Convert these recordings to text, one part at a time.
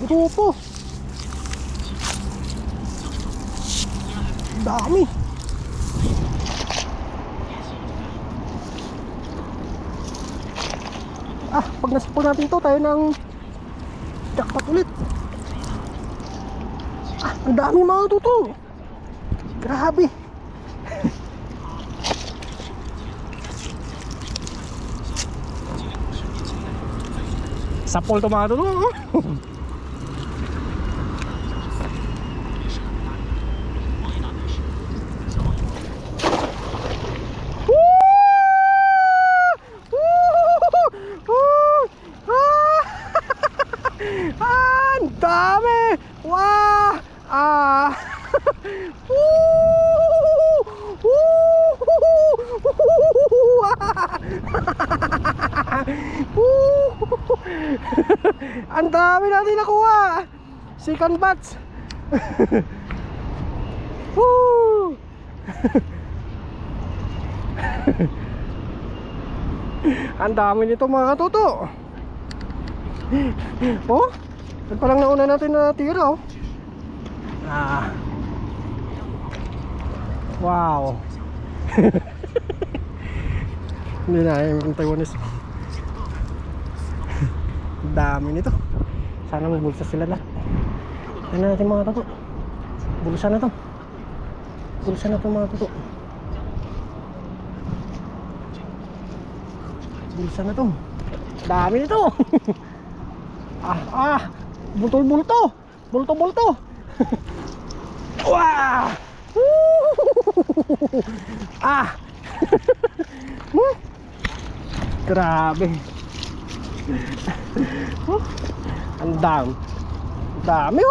Grupo. Dami. Pag nasipol natin to, tayo ng jackpot ulit. Ang dami mga tuto. Grabe. Sapol to mga tuto. Ang dami! Wow! Ang dami natin nakuha! Second batch! Ang dami nito mga katuto! Oh, yan palang nauna natin na tira, oh. Wow. Hindi na, yung Taiwanese. Dami nito. Sana may bulsa sila lahat. Yan natin mga tato. Bulsa na to. Bulsa na to mga tato. Bulsa na to. Dami nito. Bulto-bulto. Bulto-bulto. Wah! Grabe. Ang dami. Dami,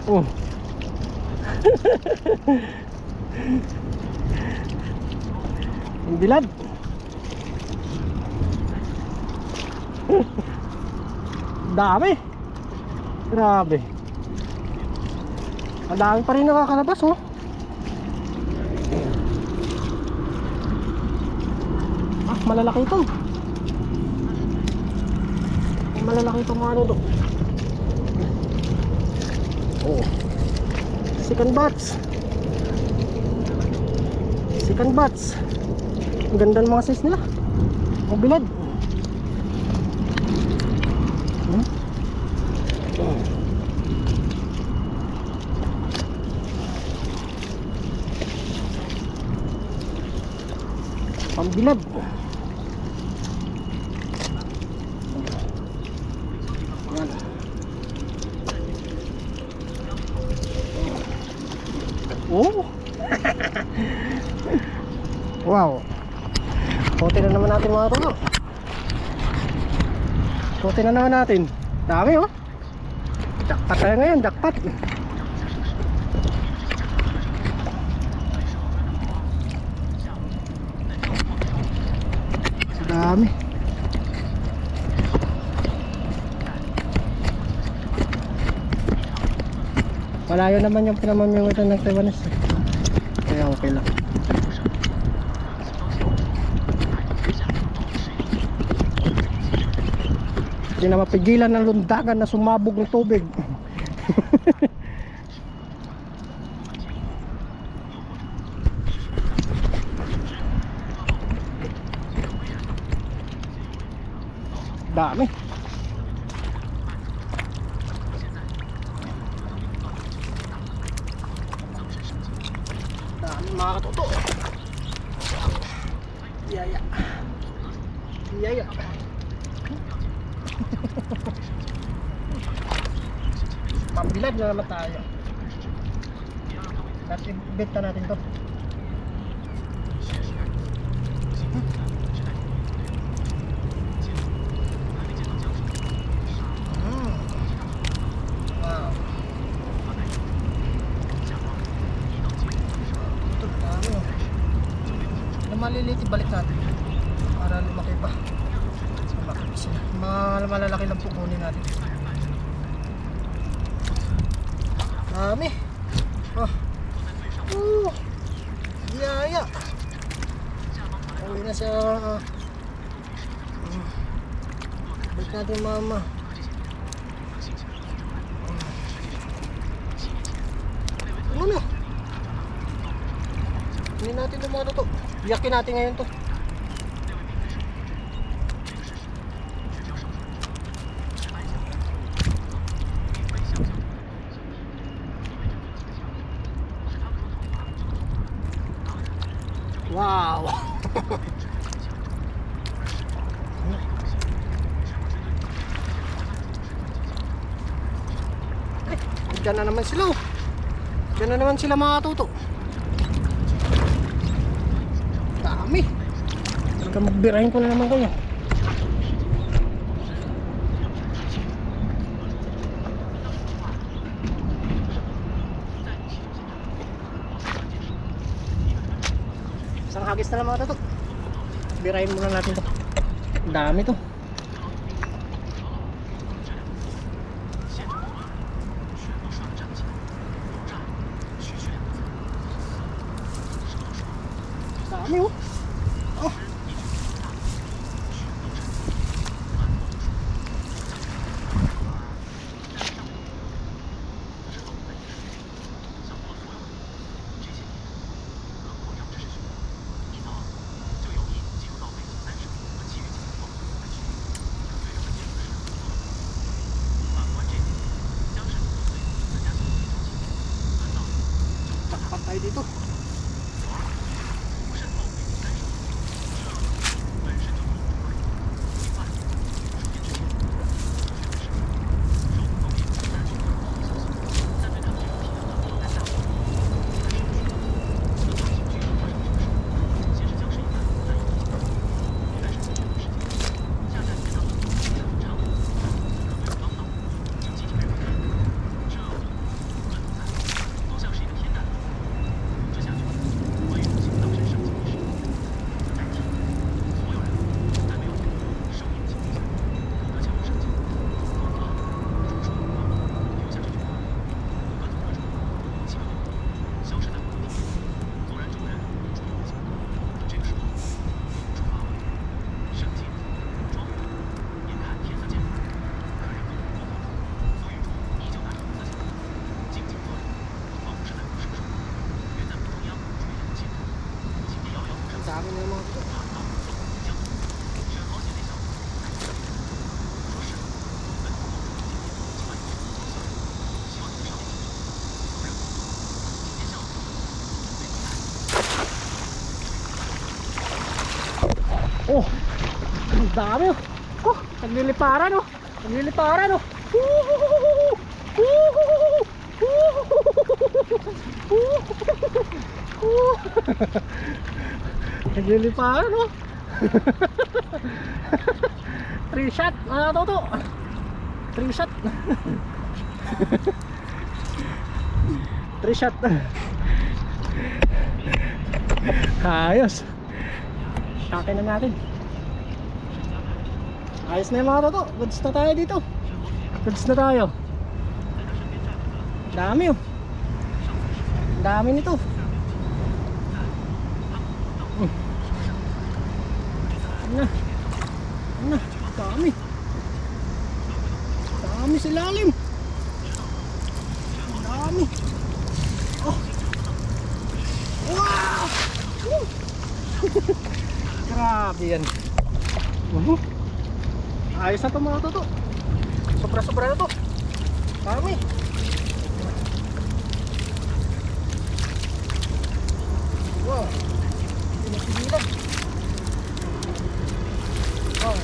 oh. Ang bilad. Dami. Grabe. Ang dami pa rin nakakalabas, oh. Malalaki ito. Malalaki ito mga ano. Oh. Second batch. Second batch. Ang ganda ng mga size nila. Ang bilad. Pambilad. Oh. Wow. Kote na naman natin mga tulo. Kote na naman natin. Dami, oh. Jackpot tayo ngayon, jackpot. Dami. Malayo naman yung pinamamimitan ng Taiwanese, kaya okay lang. Hindi na mapigilan ng lundagan na sumabog ng tubig. Dami. Dami mga katuto. Yaya. Yaya. Pambilad na naman tayo. Kasi benta natin to. Wow. Ito, dami, oh. Na maliliit ibalik natin para lumaki pa. Lumaki sila. Mga malalaki lang pukunin natin. Dami. Oh. Yaya. Uwi na siya. Balik natin mama. Ano na? Hindi natin yung mga to. Iyakin natin ngayon to. Wow! Diyan na naman sila. Diyan na naman sila mga tuto. Dami. Talaga magbirahin ko na naman kayo. Isang hagis na lang mga tuto. Birahin muna natin to. Dami to. Dami oh. Oh. Takpan tayo dito. Dami na yung mga ito. Oh, ang dami oh. Oh, nagliliparan oh. Nagliliparan oh. Nagliliparan oh. 3 shot mga toto. 3 shot. 3 shot. Ayos. Akin na natin. Ayos na yung mga toto. Goods na tayo dito. Goods na tayo. Dami oh. Dami nito. Ano na, dami. Dami sa lalim. Dami. Oh. Wow. Grabe yan. Ayos na ito mga toto. Sobra-sobra na ito. Dami. Wow. Pinasigilan. Wow.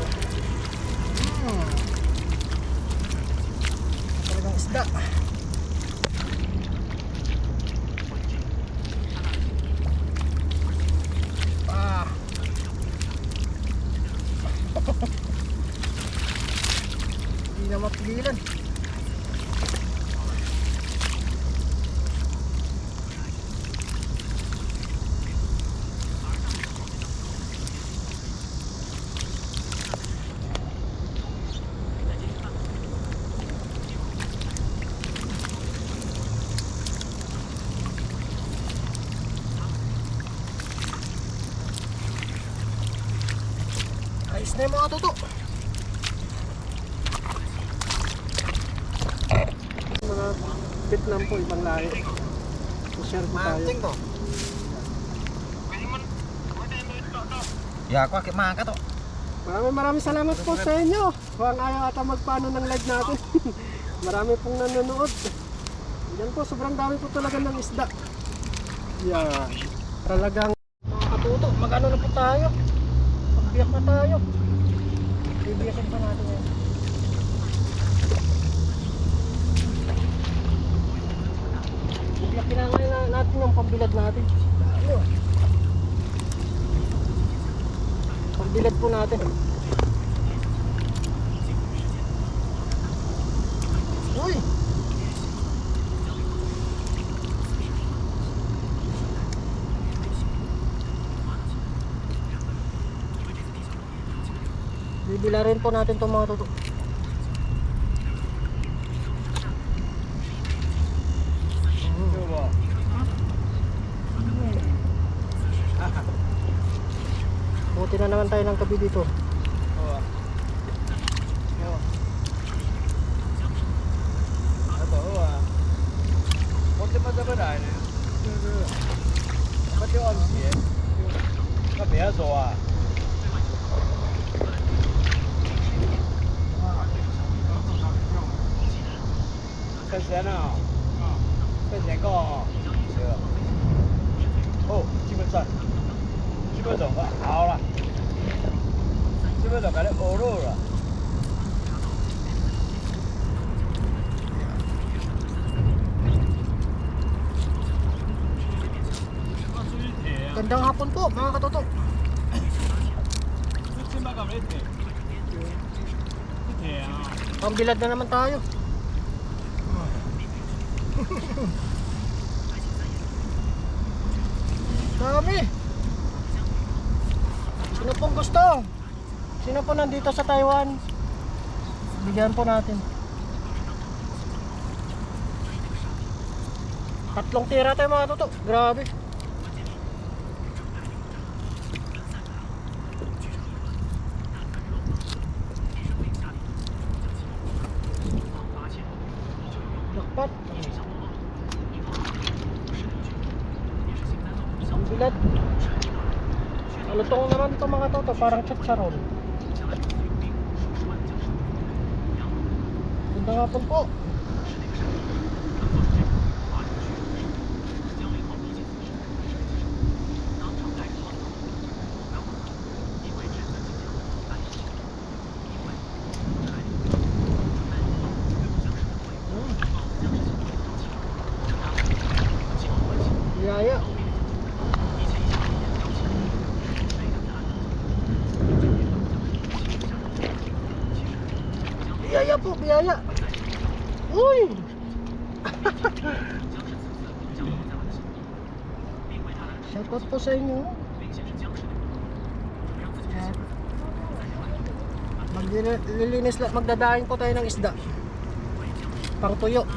Talagang isda. Ah. Hindi na mapigilan. Ayos na yung mga toto. Vietnam po, ibang lahi. So-share po tayo. Manting to. Ya, ako akit mga to. Maraming salamat po sa inyo. Huwag ayaw ata magpaano ng live natin. Marami pong nanonood. Yan po, sobrang dami po talaga ng isda. Yan. Talagang Mga katuto, mag-ano na po tayo. Magbiyak na tayo. Bibiyakin pa natin yan. Bibiyakin na ngayon natin yung pambilad natin. Ano? Pambilad po natin. Uy! Bibila rin po natin itong mga tuto. Buti na naman tayo ng gabi dito. Gandang hapon po mga katoto. Pambilad na naman tayo. Dami. Sino pong gusto? Sino po nandito sa Taiwan? Bigyan po natin. 3 tira tayo mga katoto. Grabe. Lakpat. Ang bilad. Malutong naman ito mga toto. Parang chicharon. Ganda nga po. Biyaya. Biyaya po, biyaya. Uy! Shoutout po sa inyo. Maglilinis lang, magdadaing po tayo ng isda. Pang tuyo.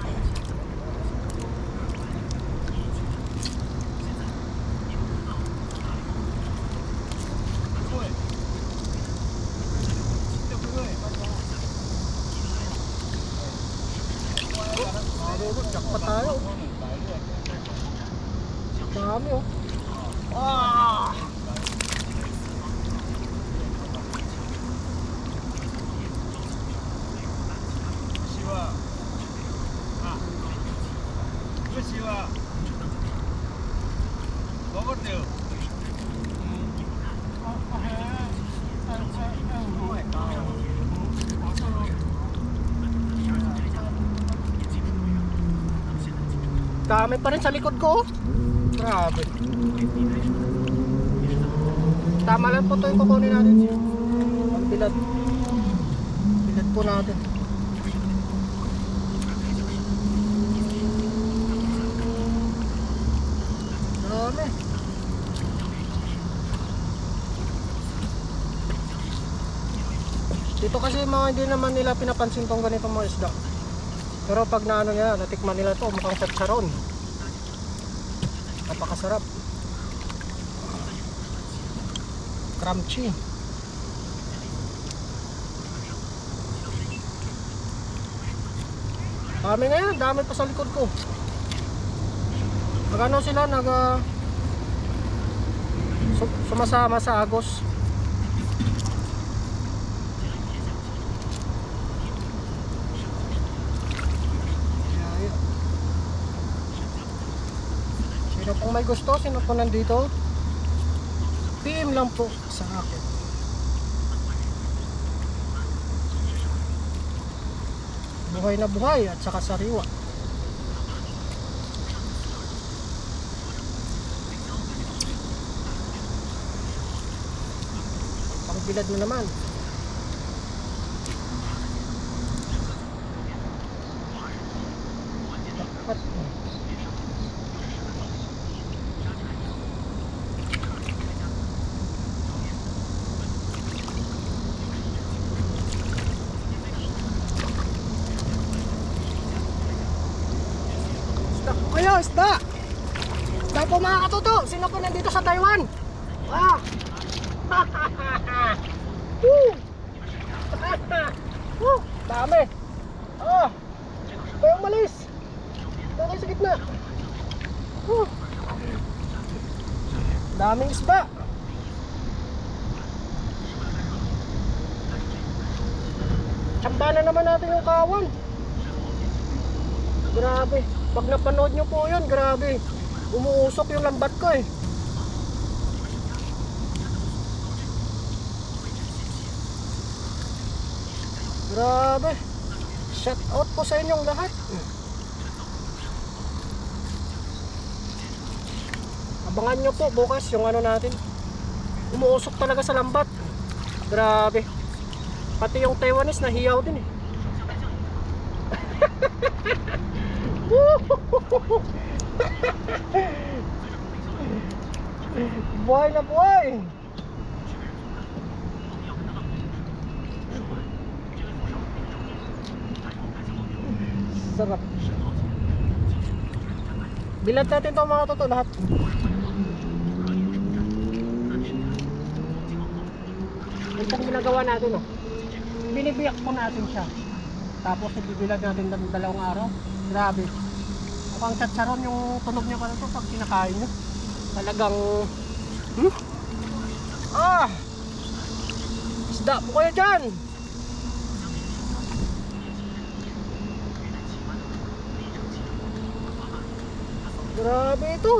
Jackpot tayo. Dami oh. Ah! Dami pa rin sa likod ko. Grabe. Tama lang po ito yung kukunin natin. Ang bilad. Bilad po natin. Dami. Dito kasi mga hindi naman nila pinapansin tong ganitong mga isda. Pero pag naano niya, natikman nila to, mukhang chicharon. Napakasarap. Crunchy. Dami ngayon, dami pa sa likod ko. Magano sila, sumasama sa agos. Ayan. Sino pong may gusto, sino po nandito, PM lang po sa akin. Buhay na buhay at saka sariwa. Pangbilad mo naman. Dapat. Isda po kayo, isda! Isda po mga katuto! Sino po nandito sa Taiwan? Ah! Woo! Woo! Dami! Oh! Kayo umalis! Dami sa gitna! Woo! Daming isda! Tsamba na naman natin yung kawan. Grabe! Pag napanood nyo po yun, grabe! Umuusok yung lambat ko eh. Grabe. Shout out po sa inyong lahat. Abangan nyo po bukas yung ano natin. Umuusok talaga sa lambat. Grabe. Pati yung Taiwanese nahiyaw din eh. Buhay na buhay. Sarap. Bilad natin ito mga toto lahat. Itong ginagawa natin oh. Binibiyak po natin siya. Tapos ibibilad natin ng 2 araw. Grabe. Mukhang tsatsaron yung tunog niya pa ito pag kinakain nyo. Talagang Ah! Isda po kayo dyan! Grabe ito.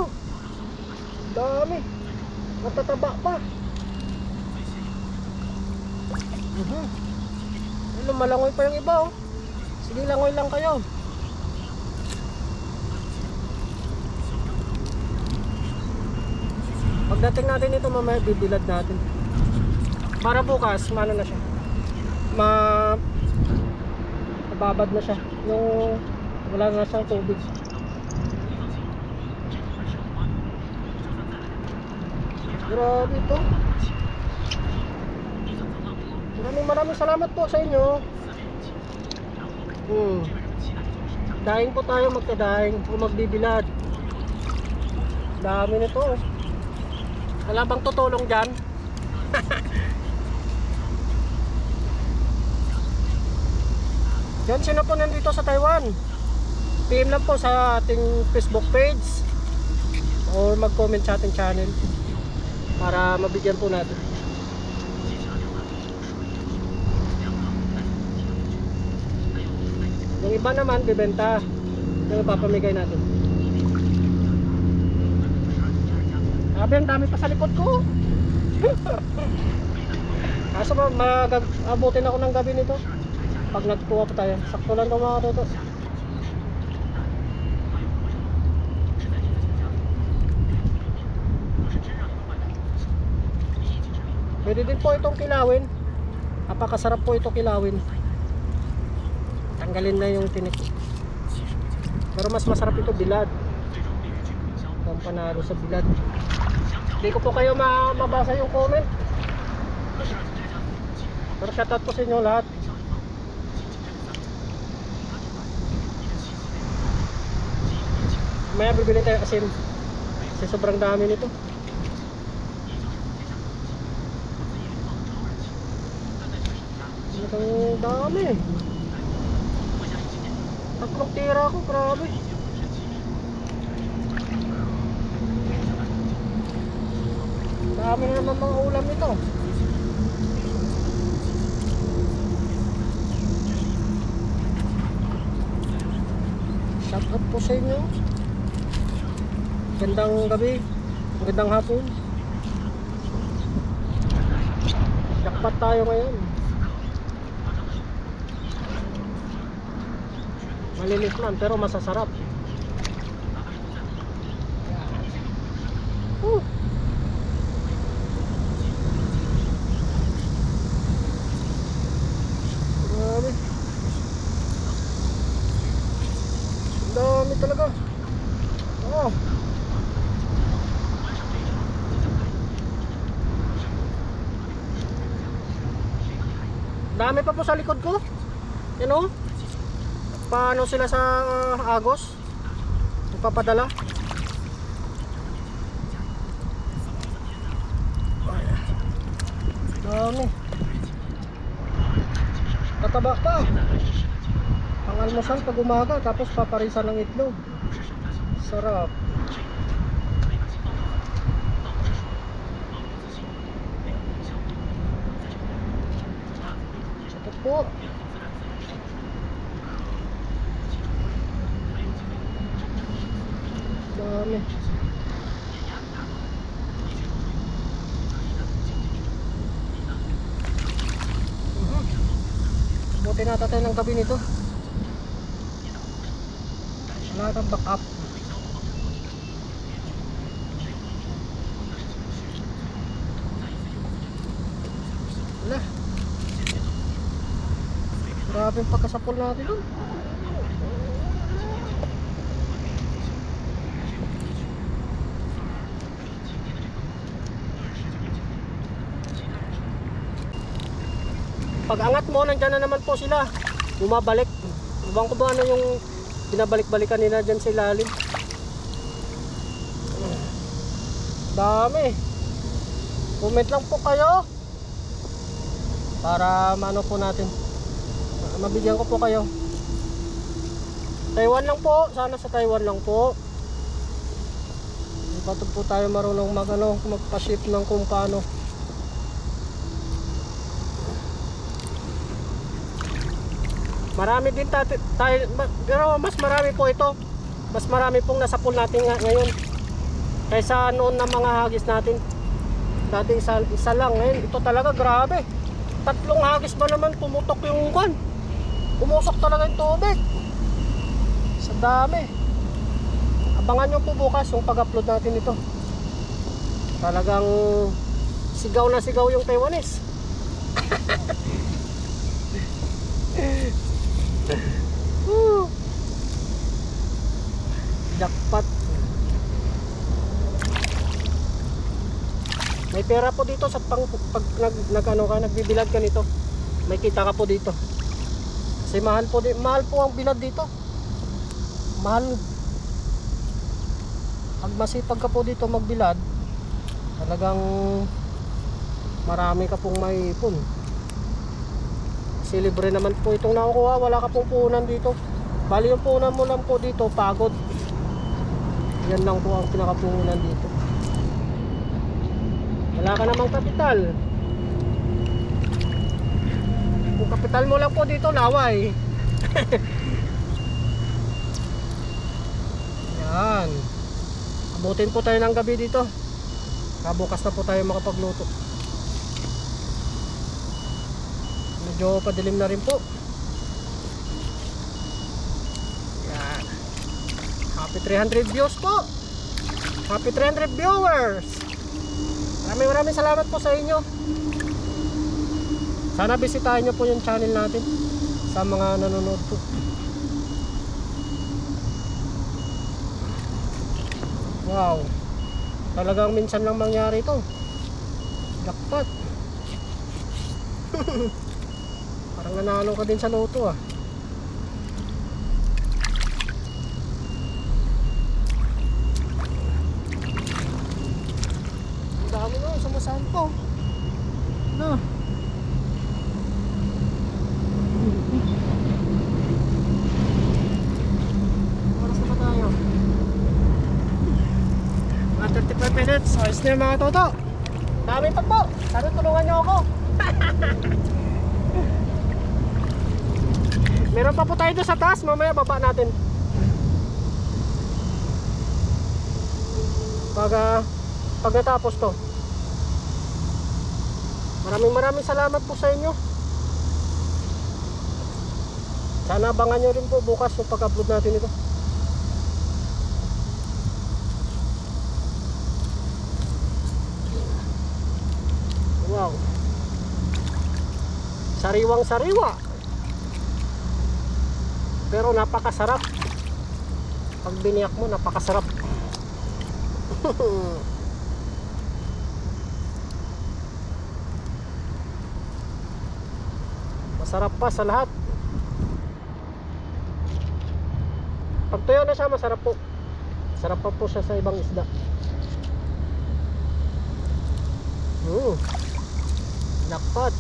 Dami. Matataba pa. Lumalangoy pa yung iba oh. Sige, langoy lang kayo. Pagdating natin ito mamaya bibilad natin. Para bukas, maano na siya. Mababad na siya. Yung wala na siyang tubig. Grabe ito. Maraming salamat po sa inyo. Daing po tayo, magkadaing o magbibilad. Dami nito. Wala bang tutulong dyan? Yan, sino po nandito sa Taiwan? PM lang po sa ating Facebook page or mag-comment sa ating channel para mabigyan po natin. Yung iba naman bibenta, yung ipapamigay natin. Sabi, ang dami pa sa likod ko. Kaso mag-abutin ako ng gabi nito. Pag nagkuha pa tayo, sakto lang ito mga toto. Pwede din po itong kilawin. Napakasarap po ito kilawin. Tanggalin na yung tinik. Pero mas masarap ito bilad. Kung panalo sa bilad. Hindi ko po kayo mabasa yung comment. Pero shoutout po sa inyo lahat. Maya bibili tayo asin. Kasi sobrang dami nito. Ang dami. Tatlong tira ako, grabe. Dami na naman mga ulam ito. Shout out po sa inyo. Gandang gabi, gandang hapon. Jackpot tayo ngayon. Malilit lang pero masasarap. Grabe. Ang dami talaga. Oh. Dami pa po sa likod ko. Yan o. Paano sila sa Agos? Ipapadala. Dami. Tataba pa. Ang almusal pag umaga, tapos paparisan ng itlog. Sarap. Ito po. Dami. Buti natatay ng gabi nito. Wala kang backup. Wala. Grabe yung pagkasapol natin dun. Pag angat mo, nandyan na naman po sila. Bumabalik. Ibang ko ba ano yung binabalik-balikan nila dyan sa ilalim. Dami. Comment lang po kayo para maano po natin, mabigyan ko po kayo. Taiwan lang po. Sana sa Taiwan lang po. Bato po tayo marunong magpa-ship ng kung paano. Marami din tayo, pero mas marami po ito. Mas marami pong nasa pool natin ngayon kaysa noon na mga hagis natin. Dati isa lang, ngayon ito talaga grabe. 3 hagis ba naman pumutok yung kwan. Umusok talaga yung tubig. Sa dami. Abangan nyo po bukas yung pag-upload natin ito. Talagang sigaw na sigaw yung Taiwanese. Jackpot. May pera po dito sa pag nagbibilad ka nito. May kita ka po dito. Kasi mahal po ang bilad dito. Mahal. Pag masipag ka po dito magbilad, talagang marami ka pong maipon. Kasi libre naman po itong nakukuha, wala ka pong puhunan dito. Bali yung puhunan mo lang po dito, pagod. Yan lang po ang pinakapuhunan dito. Wala ka namang kapital. Kung kapital mo lang po dito, laway. Yan. Abutin po tayo ng gabi dito. Kabukas na po tayo makapagluto. Medyo padilim na rin po. Yan. Happy 300 views po. Happy 300 viewers. Maraming salamat po sa inyo. Sana bisitahin nyo po yung channel natin sa mga nanonood po. Wow. Talagang minsan lang mangyari ito. Jackpot. Parang nanalo ka din sa loto ah. Ang dami na, sumasahan po. No. minutes. Ayos na yung mga toto. Dami pa po. Sana tulungan nyo ako. Meron pa po tayo doon sa taas. Mamaya baba natin. Pag natapos to. Maraming salamat po sa inyo. Sana abangan nyo rin po bukas yung pag-upload natin ito. Wow. Sariwang sariwa. Pero napakasarap. Pag biniyak mo, napakasarap. Masarap pa sa lahat. Pag tuyo na siya, masarap po. Sarap pa po siya sa ibang isda. Nakpat.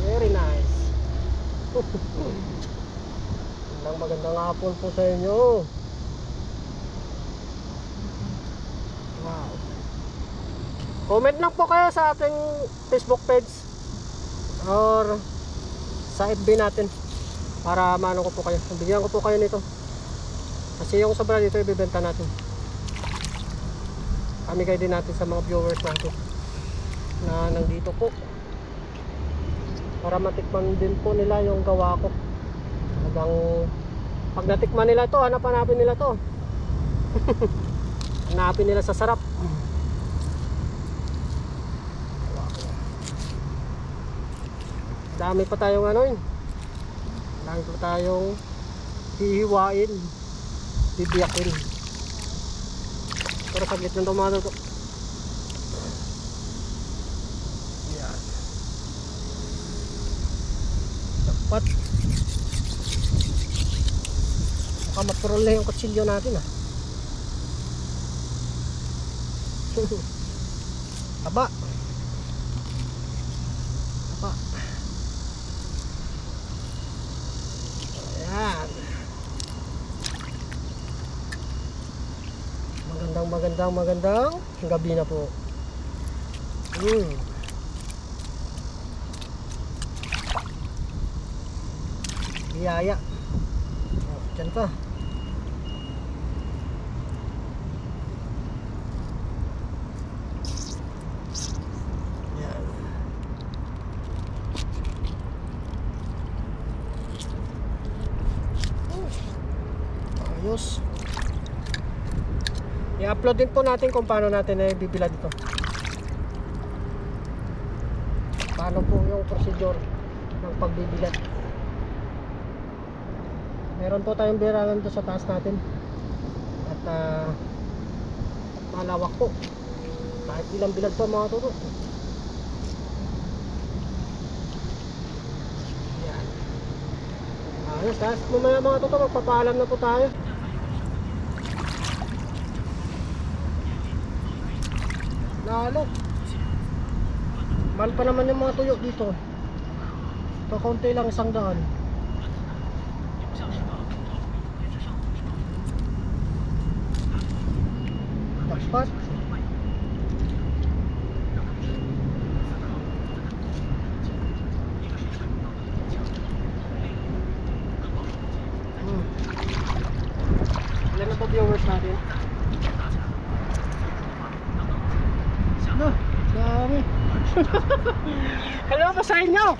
Very nice. Magandang hapon po sa inyo. Wow. Comment lang po kayo sa ating Facebook page or sa FB natin para maano ko po kayo. Bigyan ko po kayo nito. Kasi yung sobra dito ibibenta natin. Amigay din natin sa mga viewers natin na nandito po. Para matikman din po nila yung gawa ko. Hanggang pag natikman nila to, hanapin nila to. Hanapin nila sa sarap. Dami pa tayong ano yun. Dami pa tayong hihiwain, bibiyakin. Pero saglit ng tomato to. Yan. Dapat baka mapurol na yung kutsilyo natin ah. Taba. Taba. Ayan. Magandang gabi na po. Biyaya. Diyan pa. Yan. Ayos. I-upload din po natin kung paano natin bibila dito. Paano po yung procedure ng pagbibilat. Meron po tayong birangan doon sa taas natin. At malawak po. Kahit ilang bilad po mga tuto. Yan. Ayos, tapos mamaya mga tuto, magpapaalam na po tayo. Lalo. Mahal pa naman yung mga tuyo dito. Ito konti lang, 100. Dapat. Ilan na po viewers natin? No, dami. Hello po sa inyo.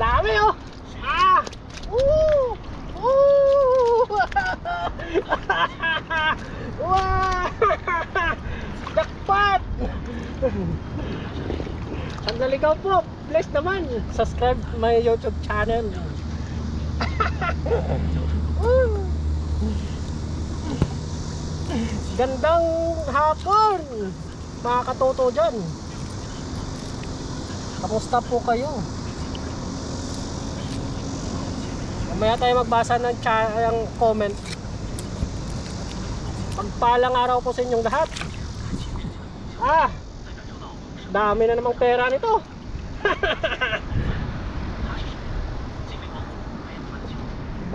Dami oh. Woo! Wow! Jackpot! Sandali ka po. Please naman, subscribe my YouTube channel. Gandang hapon mga katoto dyan. Kamusta po kayo? Mamaya tayo magbasa ng comment. Pagpalang araw po sa inyong lahat. Dami na namang pera nito.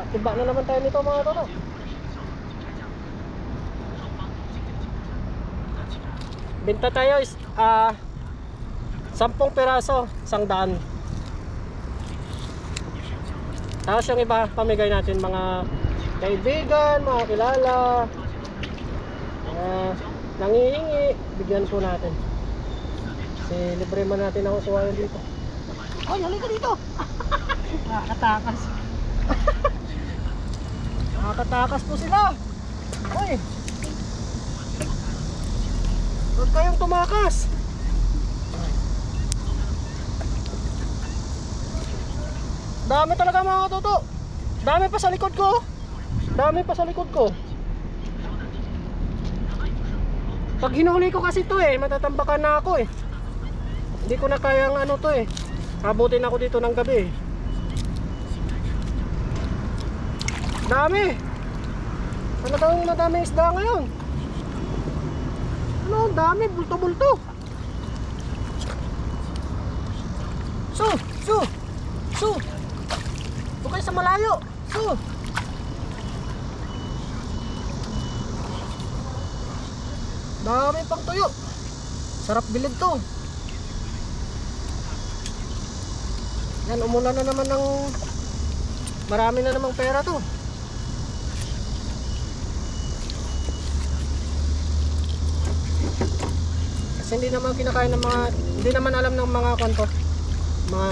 Tiba na naman tayo nito mga toto. Binta tayo is 10 piraso, 100. Tapos yung iba, pamigay natin mga kaibigan, mga kilala, nangihingi, bigyan po natin. Kasi libre man natin ako kuha dito. Hoy, halika dito! Nakakatakas. Nakakatakas po sila! Hoy! Huwag kayong tumakas! Dami talaga mga toto. Dami pa sa likod ko. Dami pa sa likod ko. Pag hinuli ko kasi to matatambakan na ako Hindi ko na kayang ano to abutin ako dito ng gabi Dami. Talagang madaming isda ngayon. Ano, dami, bulto-bulto. Su. Huwag kayo sa malayo. Su. Dami pang tuyo. Sarap bilid to. Yan, umulan na naman ng marami na namang pera to. Kasi hindi naman kinakain ng mga, hindi naman alam ng mga kanto, mga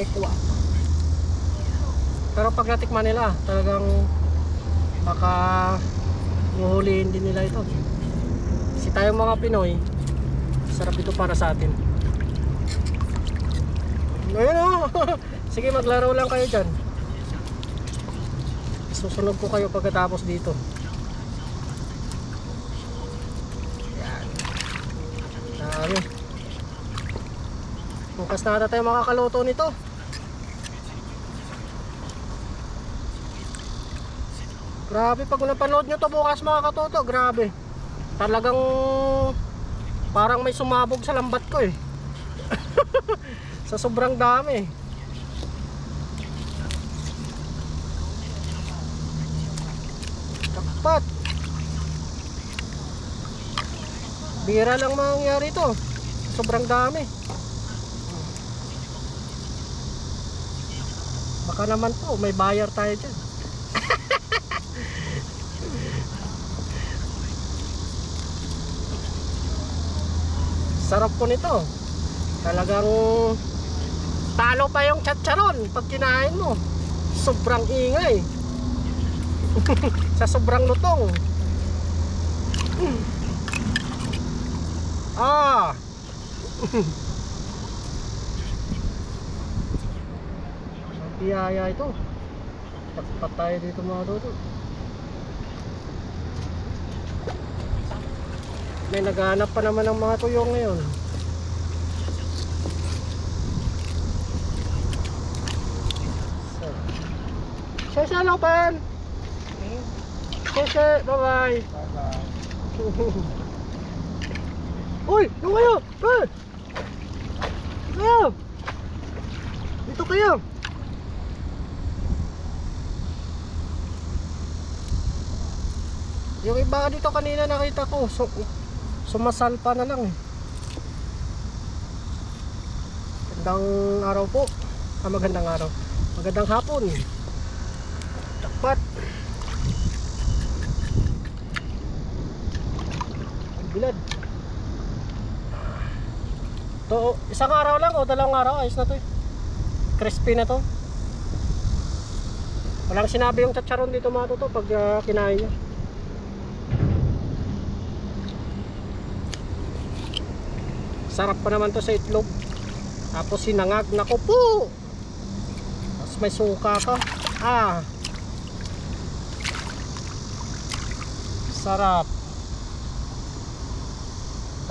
ekwa. Pero pag natikman nila, talagang baka huhulihin din nila ito. Kasi tayong mga Pinoy, sarap ito para sa atin. Ayun sige, maglaro lang kayo dyan. Susunod ko kayo pagkatapos dito. Yan. Dami. Bukas na ata tayo makakaluto nito. Grabe, pag napanood nyo to bukas mga katoto, grabe. Talagang parang may sumabog sa lambat ko sa sobrang dami. Dapat bira lang mangyari ito. Sobrang dami. Baka naman po may buyer tayo dyan. Sarap po nito. Talagang talo pa yung chacharon pag kinain mo. Sobrang ingay. Sa sobrang lutong. Ang biyaya ito. Pat tayo dito mga dodo. May naghahanap pa naman ng mga tuyong ngayon. Sese, Lopan! Sese, bye-bye! Uy! Yung kayo! Kayo! Dito kayo! Yung iba dito kanina nakita ko, sumasalpa na lang Magandang araw po. Magandang araw. Magandang hapon. Dapat bilad. To, isang araw lang o dalawang araw, ayos na to Crispy na to. Walang sinabi yung chacharon dito mga toto pag kinain niya. Sarap pa naman to sa itlog. Tapos sinangag, nako po. Tapos may suka ka. Sarap.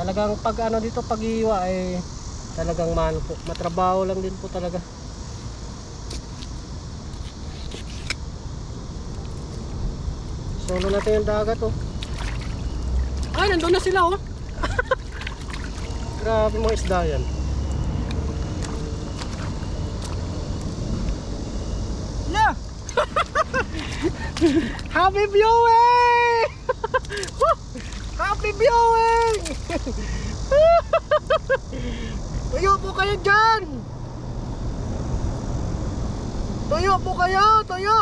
Talagang pag ano dito, pag-iwa talagang po. Matrabaho lang din po talaga. Solo natin yung dagat Ay, nandun na sila Grabe mga isda yan. Yeah! Happy viewing! Happy viewing! Tuyo po kayo dyan! Tuyo po kayo! Tuyo!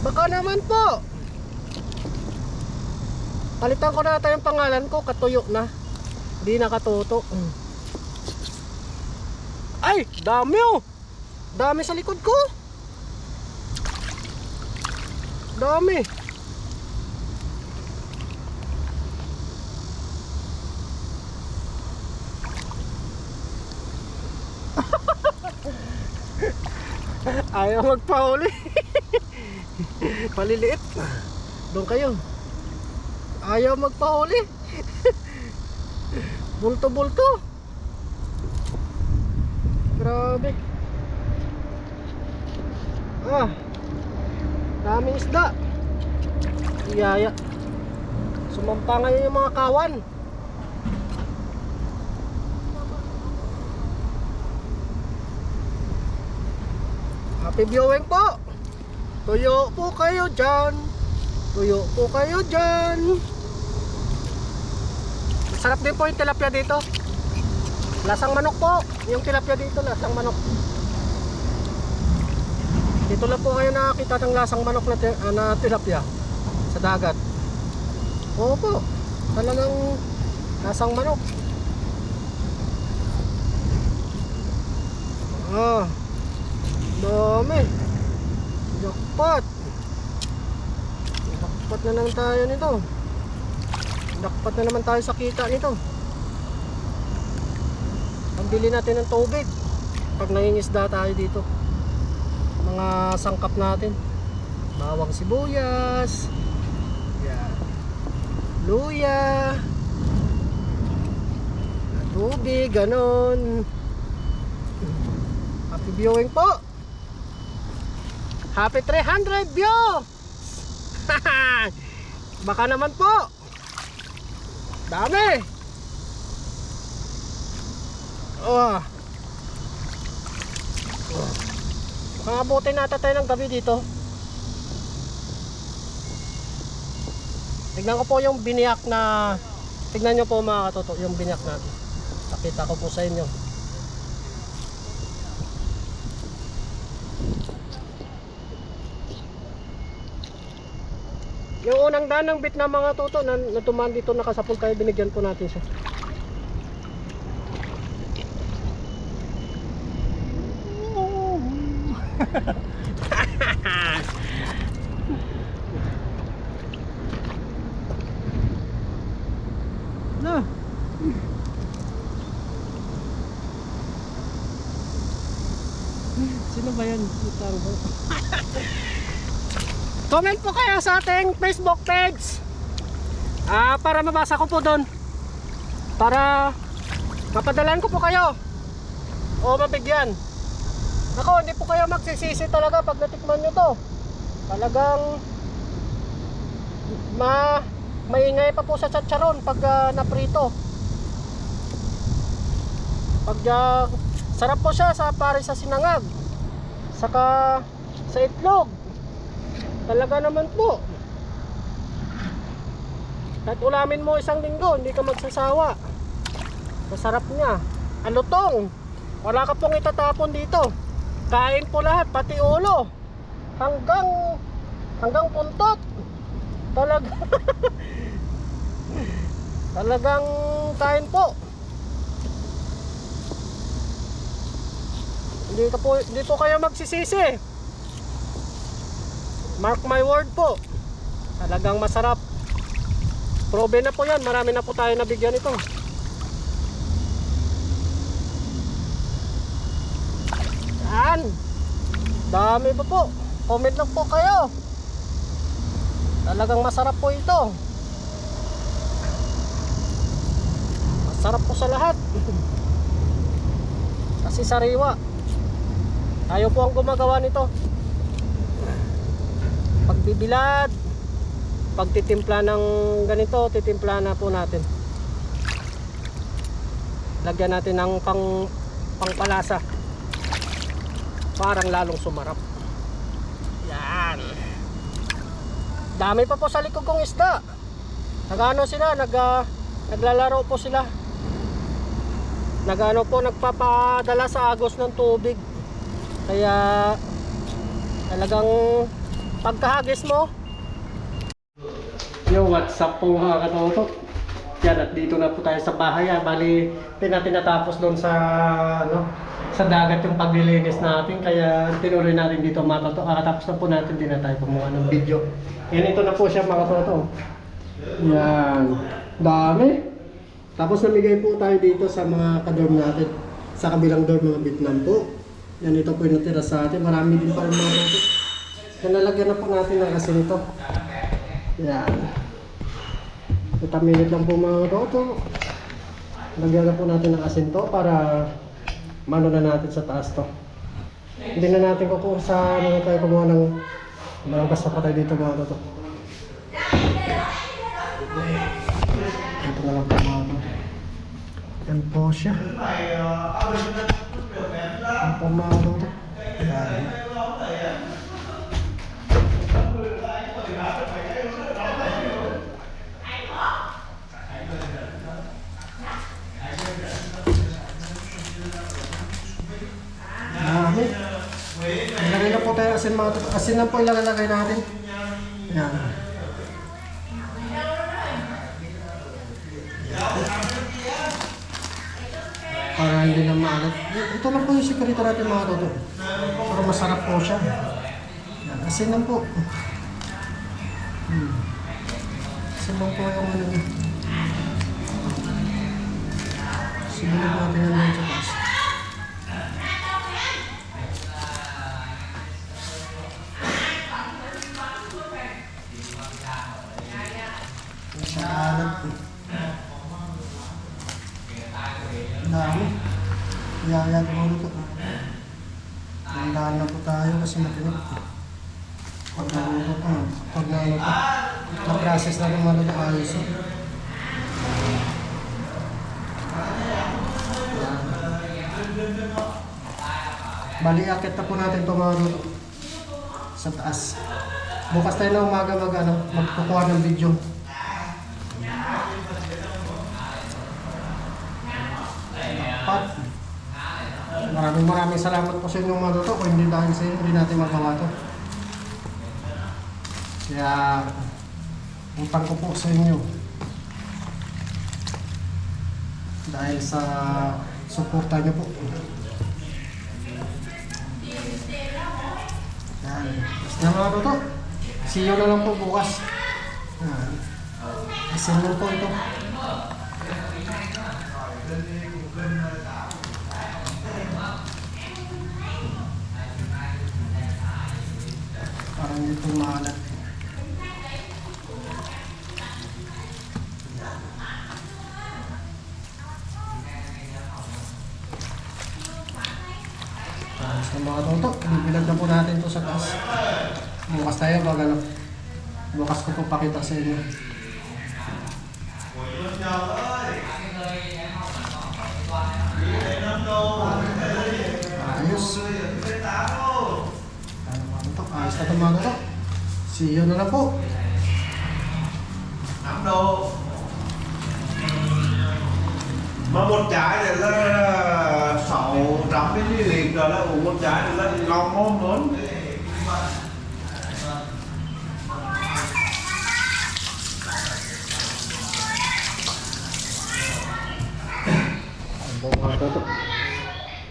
Baka naman po! Palitan ko na ata yung pangalan ko. Katuyo na. Hindi na katuto. Ay! Dami oh! Dami sa likod ko! Dami! Ayaw magpahuli. Paliliit. Doon kayo. Ayaw magpahuli. Bulto-bulto. Grabe. Ah. Daming isda. Iyaya. Sumampa ngayon yung mga kawan. Happy viewing po. Tuyo po kayo dyan. Tuyo po kayo dyan. Masarap din po yung tilapia dito. Lasang manok po. Yung tilapia dito, lasang manok. Dito lang po kayo nakakita ng lasang manok na tilapia sa dagat. Oo po. Talagang lasang manok. Ah. Dami. Jackpot. Jackpot na naman tayo nito. Jackpot na naman tayo sa kita nito. Pambili natin ng tubig pag nangingisda tayo dito. Mga sangkap natin. Bawang sibuyas. Yan. Luya. Tubig, ganon. Happy viewing po. Happy 300 views. Baka naman po. Dami. Oh. Makabutin natin tayo ng gabi dito. Tignan ko po yung biniyak na. Tignan nyo po mga katoto, yung biniyak natin. Pakita ko po sa inyo. Yung unang daan ng bit na mga toto na tumaan dito nakasapol tayo, binigyan po natin siya. No. Sino ba yan? Comment po kayo sa ating Facebook page. Para mabasa ko po doon. Para mapadalan ko po kayo. O mabigyan. Ako, hindi po kayo magsisisi talaga pag natikman nyo to. Talagang maingay pa po sa chicharon pag naprito. Pag sarap po siya sa pare sa sinangag. Saka sa itlog. Talaga naman po. Kahit ulamin mo isang linggo, hindi ka magsasawa. Masarap niya. Alutong. Wala ka pong itatapon dito. Kain po lahat, pati ulo. Hanggang puntot. Talagang kain po. Hindi po kayo magsisisi. Mark my word po. Talagang masarap. Probe na po yan. Marami na po tayo nabigyan ito. Yan. Dami pa po. Comment lang po kayo. Talagang masarap po ito. Masarap po sa lahat. Kasi sariwa. Tayo po ang gumagawa nito. Pagbibilad, pagtitimpla ng ganito, titimpla na po natin. Lagyan natin ng pangpalasa. Parang lalong sumarap. Yan. Dami pa po sa likod kong isda. Nagano sila, naglalaro po sila. Nagano po, nagpapadala sa agos ng tubig. Kaya talagang pagkahagis mo. Yo, what's up po mga katoto? Yan, at dito na po tayo sa bahay. Bali, tinatapos doon sa sa dagat yung paglilinis natin. Kaya tinuloy natin dito mga katoto. Tapos na po natin din na tayo kumuha ng video. Yan, ito na po siya mga katoto. Yan, dami. Tapos namigay po tayo dito sa mga kadorm natin. Sa kabilang dorm mga Vietnam po. Yan, ito po yung natira sa atin. Marami din pa rin mga katoto. Yan, nalagyan na po natin ng asin ito. Yan. 5 minute lang po mga katoto. Lagyan na po natin ng asin to para mano na natin sa taas to. Hindi na natin kukuha sa tayo kumuha ng malangkas na patay dito mga katoto. Ito na lang po mga katoto. Yan po siya. Yan po mga katoto. Yan. Dami. Ilagay na po tayo asin mga katoto. Asin na po ilalagay natin. Yan. Para hindi na maalat. Ito lang po yung sikarito natin mga katoto. Para masarap po siya. Yan. Asin lang po. Asin lang po yung ano niya. Sinulog natin yan doon sa taas. Dami. Iyayan ko ulit ito. Nandahan na po tayo kasi matinig. Pag naluto pa. Pag naluto. Na-process na naman ito ayos. Bali, akit na po natin ito mga luto. Sa taas. Bukas tayo na umaga magkukuha ng video. Maraming salamat po sa inyong mga luto. Kung hindi dahil sa inyo, hindi natin magawa ito. Kaya utang ko po sa inyo. Dahil sa suporta nyo po. Yan. Basta mga luto. See you na lang po bukas. Yan. Asin lang po ito. Parang dito maalat. Sa mga toto, bibilag na po natin ito sa taas. Bukas tayo, bukas ko po pakita sa inyo. Ayos. Ayos na ito mga toto. See you na lang po. Mà một trái này là 600 ml rồi đó, uống một trái này là lòng ngon lớn.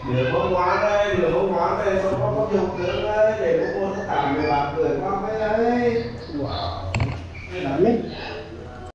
Đưa bóng ngoán đây, xong có dùng nữa.